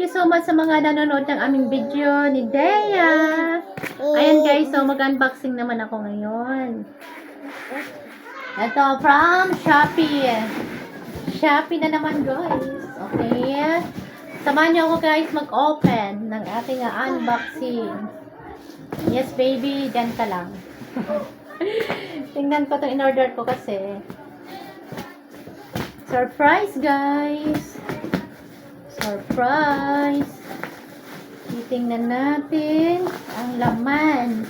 you so much sa mga nanonood ng aming video ni Dea. Ayan guys, so mag-unboxing naman ako ngayon. Ito from Shopee. Shopee na naman guys. Okay. Samahan niyo ako guys mag-open ng ating unboxing. Yes baby, dyan ka lang. Tingnan ko itong in-order ko kasi. Surprise guys! Surprise! Titingnan natin ang laman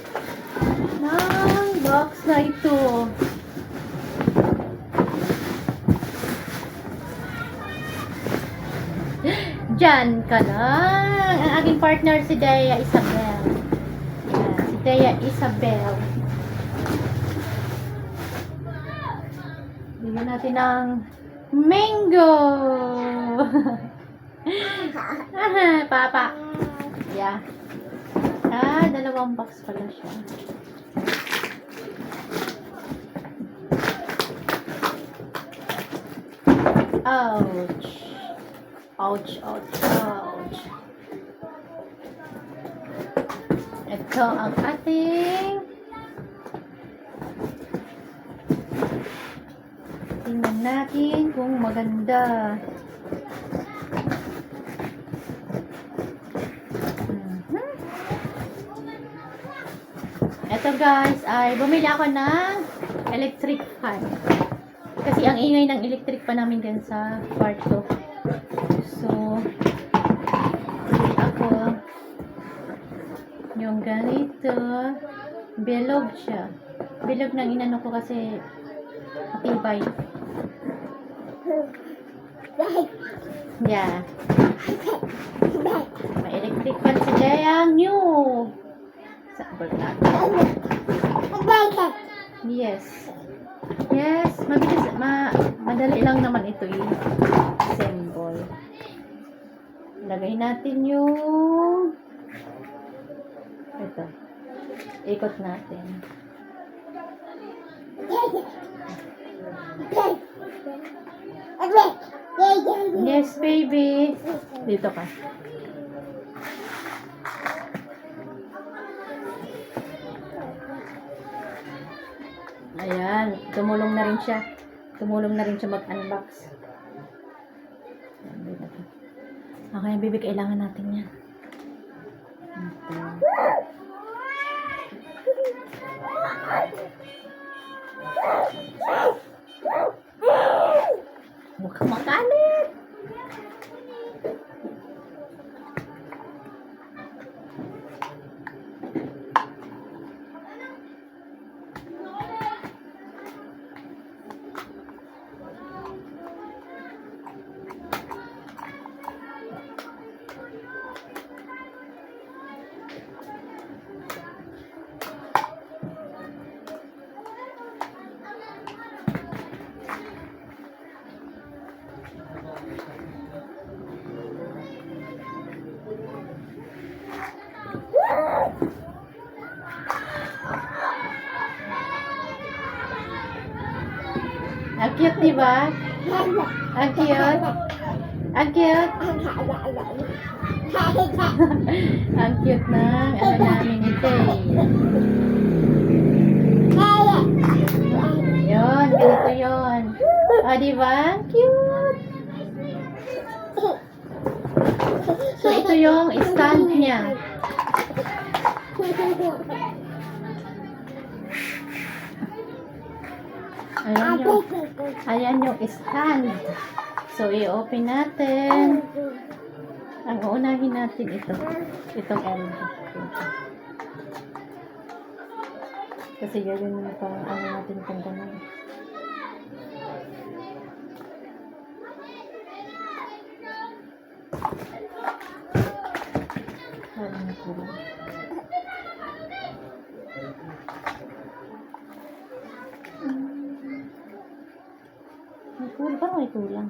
ng box na ito. Diyan ka lang! Ang aking partner si Dea Isabel. Yan, si Dea Isabel. Bigyan natin ng mango! Papa. Yeah. Dalawang box pala siya. Ouch. Ouch, ouch, ouch. Ito ang ating tingnan natin kung maganda. Ito guys, ay bumili ako ng electric fan. Kasi ang ingay ng electric fan namin din sa kwarto. So, bumili ako yung ganito. Bilog siya. Bilog ng inano ko kasi matibay. Yeah. May electric fan si Dea new. Yes. Yes, mabilis, madali lang naman ito i-assemble. Lagay natin yung ito. Ikot natin. Yes, baby. Dito ka. Ayan, tumulong na rin siya. Tumulong na rin siya mag-unbox. Okay, baby, kailangan natin yan. Huwag kang makalit. Ang cute, diba? Ang cute. Ang cute. Ang cute na. Ano namin ito Yun, ganito yun. O, diba? Cute. So, ito yung stand niya. Ayan yung stand. So, i-open natin. Ang uunahin natin ito. Itong end. Kasi yun yung pang ano natin kung gano'n. Ayan ko. Parang may kulang.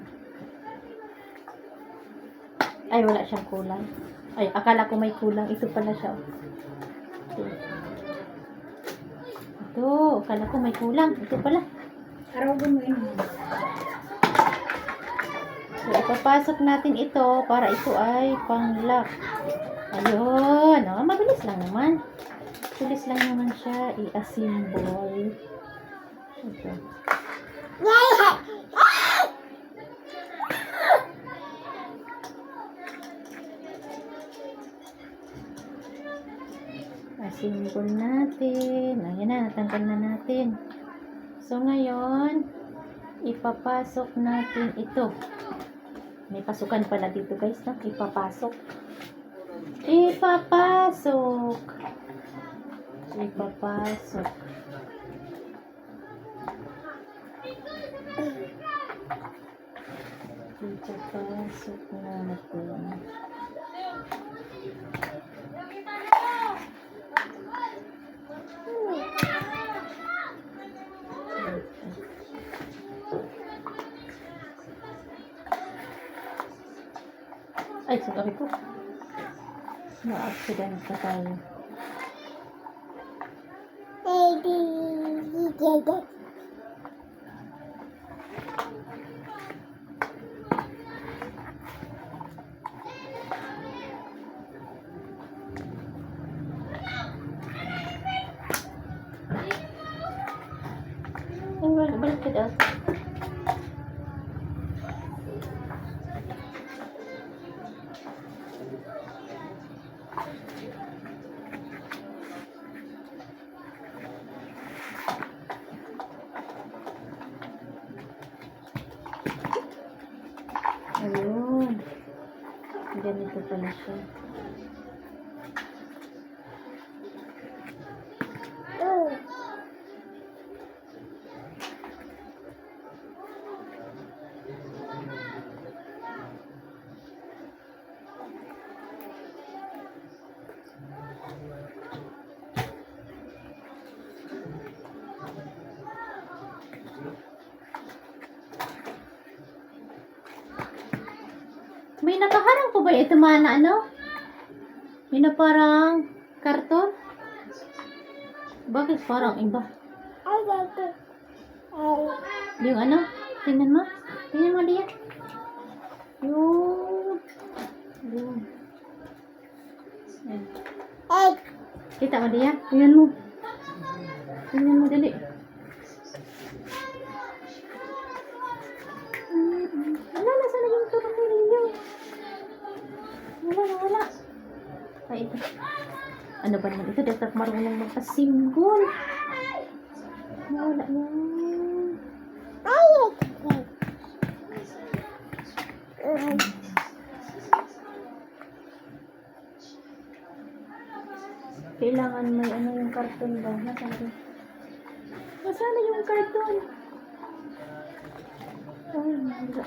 Ay, wala siyang kulang. Ay, akala ko may kulang. Ito pala siya. Ito, akala ko may kulang. Ito pala. Araw mo yun. So, ipapasok natin ito para ito ay pang-lock. Ayun. Oh, mabilis lang naman. Mabilis lang naman siya i-assemble. Ito. Assemble natin. Ayan na, natanggal na natin. So, ngayon, ipapasok natin ito. May pasukan pala dito guys, no? Ipapasok. Ipapasok. Ipapasok. Ipapasok natin. Ay, sorry po. Na-accident na tayo. Ay, balik ka daw. Ayun. Ganito pala siya. May nakaharang po ba ito mga na ano? May na parang karton? Bakit parang iba? Yung ano? Tingnan mo? Tingnan mo diyan. Yung... Yung... Kita mo diyan? Tingnan mo. Tingnan mo dali. Wala na sana yung tornilyo. Wala. Ay, ito. Ano ba naman ito? Dapat marunong magpa-symbol. Wala yan. Kailangan may ano yung karton ba? Nasaan yung karton? Ay, wala.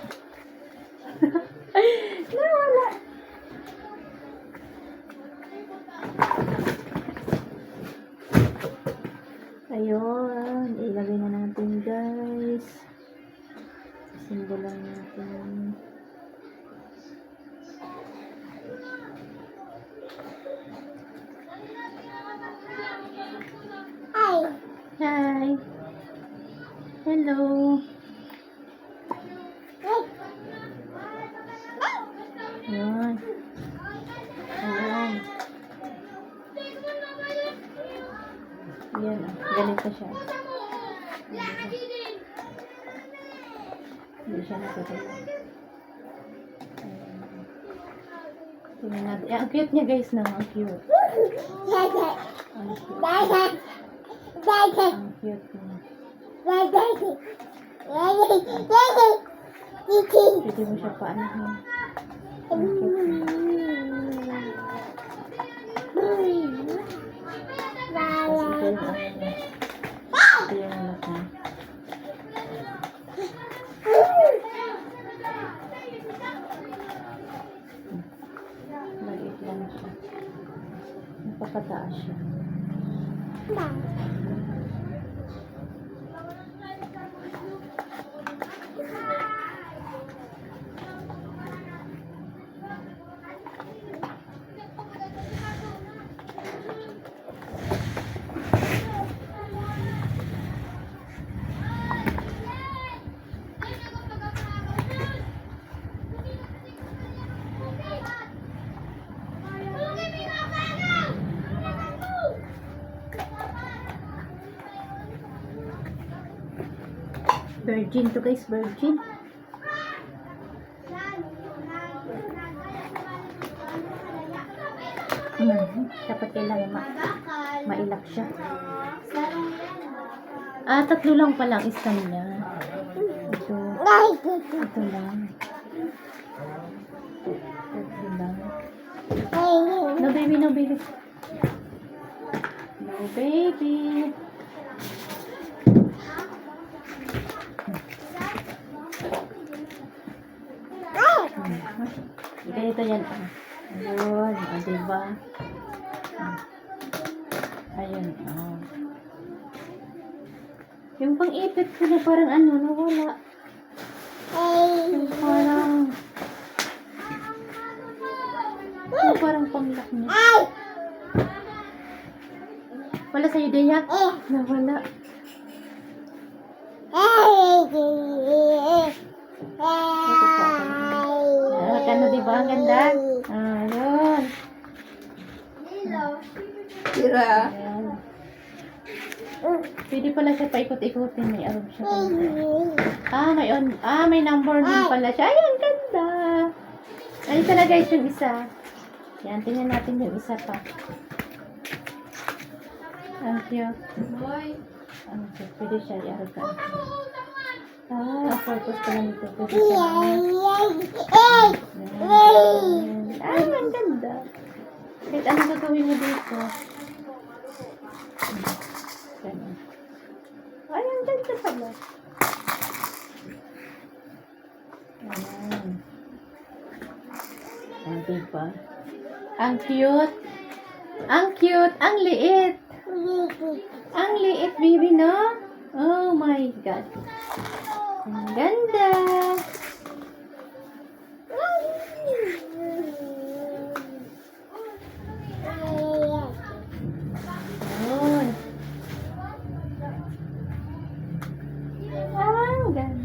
Nawala. Ayun, ilagay na natin guys. Simbolan natin. Hi. Hello. Ayan. Ayan. Ayan. Ganito siya. Hindi siya natutulog. Tingnan natin. Ang cute niya guys na. Ang cute. Ang cute. Ang cute niya. Pwede mo siya paanahin. Ang cute niya. Ito yung anak niya. Maliit lang siya. Napakataas siya. Virgin to guys, virgin. Dapat kailangan mailak siya. Tatlo lang pala ang isa niya. Ito lang. Tatlo lang. No baby, no baby. No baby. Ganito yan. Ayun. Diba? Ayun. Yung pang-ipit ko na parang nawala. Yung parang panglak niya. Wala sa'yo, Deya? Nawala. Kano, diba? Ang ganda? Ayun. Tira. Ayan. Pwede pala siya paikot-ikutin. May arog siya. May number din pala siya. Ay, ang ganda. Ay, isa na guys yung isa. Yan, tingnan natin yung isa pa. Ang cute. Ang cute. Pwede siya i-arogan. Ang purpose pala nito. Pwede siya. Ay, ang ganda. Kahit ano gagawin mo dito? Ganun. Ay, ang ganda pala. Ayan. Ang diba? Ang cute. Ang cute. Ang liit. Ang liit, baby, no? Oh my God. Ang ganda. Ang ganda.